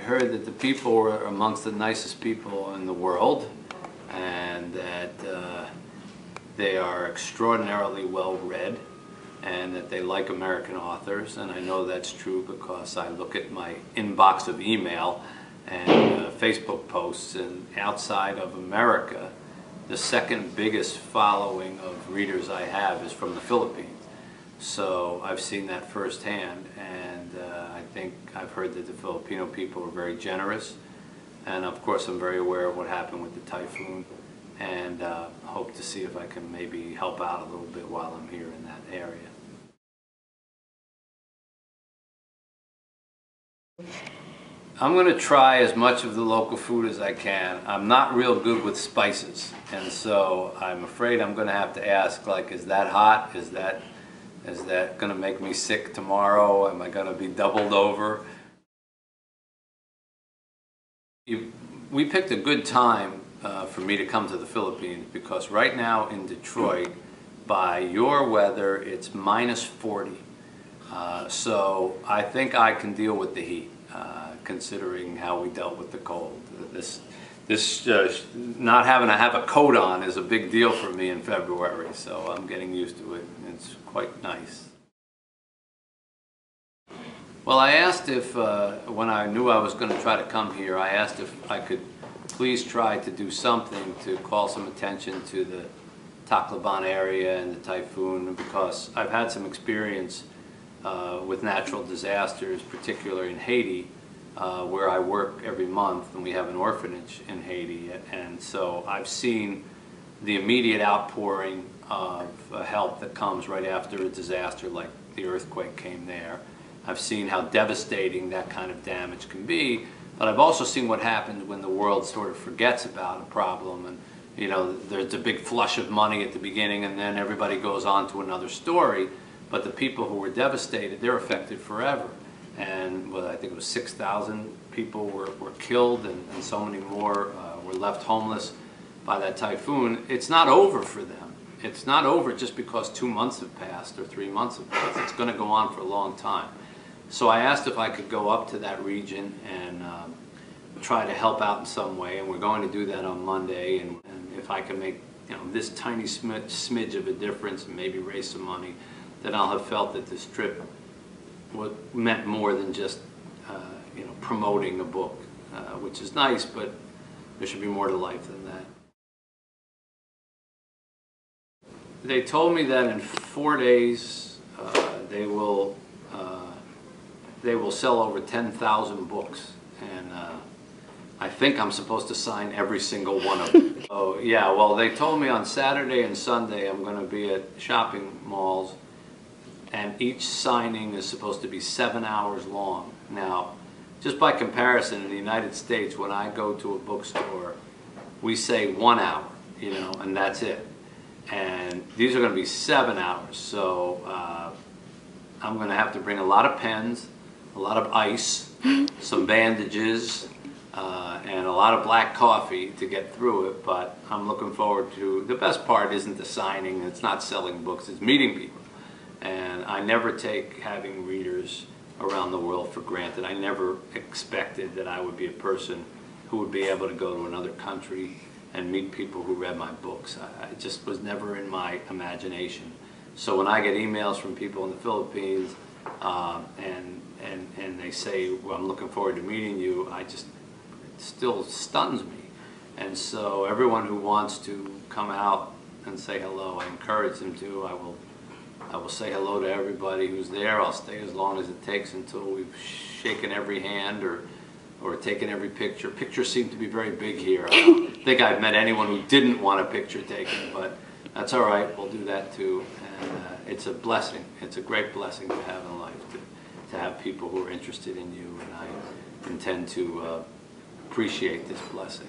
heard that the people were amongst the nicest people in the world, and that they are extraordinarily well read, and that they like American authors. And I know that's true because I look at my inbox of email and Facebook posts, and outside of America, the second biggest following of readers I have is from the Philippines. So I've seen that firsthand, and I think I've heard that the Filipino people are very generous, and of course I'm very aware of what happened with the typhoon, and hope to see if I can maybe help out a little bit while I'm here in that area. I'm going to try as much of the local food as I can. I'm not real good with spices, and so I'm afraid I'm going to have to ask, like, is that hot? Is that going to make me sick tomorrow? Am I going to be doubled over? We picked a good time for me to come to the Philippines, because right now in Detroit, by your weather, it's -40. So I think I can deal with the heat, considering how we dealt with the cold. Not having to have a coat on is a big deal for me in February, so I'm getting used to it. It's quite nice. Well, I asked if, when I knew I was going to try to come here, I asked if I could please try to do something to call some attention to the Tacloban area and the typhoon, because I've had some experience with natural disasters, particularly in Haiti, where I work every month, and we have an orphanage in Haiti, and so I've seen the immediate outpouring of help that comes right after a disaster like the earthquake came there. I've seen how devastating that kind of damage can be, but I've also seen what happens when the world sort of forgets about a problem, and you know, there's a big flush of money at the beginning, and then everybody goes on to another story. But the people who were devastated, they're affected forever. And well, I think it was 6,000 people were killed, and so many more were left homeless by that typhoon. It's not over for them. It's not over just because 2 months have passed or 3 months have passed. It's going to go on for a long time. So I asked if I could go up to that region and try to help out in some way, and we're going to do that on Monday. And if I can make, you know, this tiny smidge of a difference and maybe raise some money, then I'll have felt that this trip meant more than just you know, promoting a book, which is nice, but there should be more to life than that. They told me that in 4 days they will sell over 10,000 books, and I think I'm supposed to sign every single one of them. Oh yeah, well, they told me on Saturday and Sunday I'm going to be at shopping malls, and each signing is supposed to be 7 hours long. Now, just by comparison, in the United States, when I go to a bookstore, we say 1 hour, you know, and that's it. And these are going to be 7 hours, so I'm going to have to bring a lot of pens, a lot of ice, some bandages, and a lot of black coffee to get through it. But I'm looking forward to, the best part isn't the signing, it's not selling books, it's meeting people. And I never take having readers around the world for granted. I never expected that I would be a person who would be able to go to another country and meet people who read my books. It just was never in my imagination. So when I get emails from people in the Philippines and they say, well, I'm looking forward to meeting you, it still stuns me. And so everyone who wants to come out and say hello, I encourage them to. I will say hello to everybody who's there. I'll stay as long as it takes until we've shaken every hand or taken every picture. Pictures seem to be very big here. I don't think I've met anyone who didn't want a picture taken, but that's all right. We'll do that too. And it's a blessing. It's a great blessing to have in life, to have people who are interested in you, and I intend to appreciate this blessing.